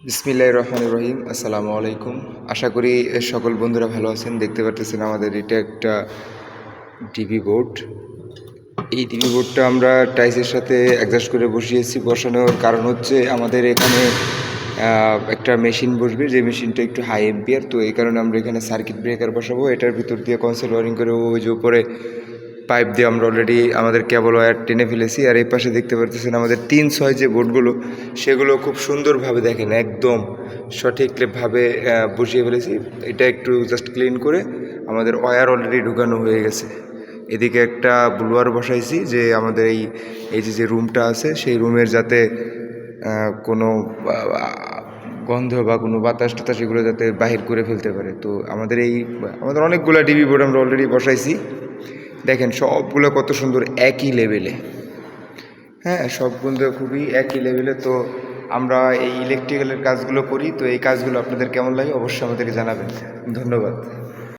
বিসমিল্লাহির রহমানির রহিম। আসসালামু আলাইকুম। আশা করি সকল বন্ধুরা ভালো আছেন। দেখতে পারতেছেন আমাদের এটা একটা টিভি বোর্ড। এই টিভি বোর্ডটা আমরা টাইসের সাথে অ্যাডজাস্ট করে বসিয়েছি। বসানোর কারণ হচ্ছে আমাদের এখানে একটা মেশিন বসবে, যে মেশিনটা একটু হাই এম্পিয়ার, তো এই কারণে আমরা এখানে সার্কিট ব্রেকার বসাবো। এটার ভিতর দিয়ে কনসেল ওয়ারিং করে ওই যে উপরে পাইপ দিয়ে আমরা অলরেডি আমাদের কেবল ওয়্যার টেনে ফেলেছি। আর এই পাশে দেখতে পারতেছেন আমাদের 3-6 যে বোর্ডগুলো, সেগুলো খুব সুন্দরভাবে দেখেন একদম সঠিকভাবে বসিয়ে ফেলেছি। এটা একটু জাস্ট ক্লিন করে আমাদের ওয়্যার অলরেডি ঢুকানো হয়ে গেছে। এদিকে একটা ব্লোয়ার বসাইছি, যে আমাদের এই যে রুমটা আছে সেই রুমের যাতে কোনো গন্ধ বা কোনো বাতাস টাতাস এগুলো যাতে বাহির করে ফেলতে পারে। তো আমাদের অনেকগুলো ডিবি বোর্ড আমরা অলরেডি বসাইছি। দেখেন সবগুলো কত সুন্দর একই লেভেলে, হ্যাঁ সবগুলো খুবই একই লেভেলে। তো আমরা এই ইলেকট্রিক্যালের কাজগুলো করি, তো এই কাজগুলো আপনাদের কেমন লাগে অবশ্যই আমাদেরকে জানাবেন। ধন্যবাদ।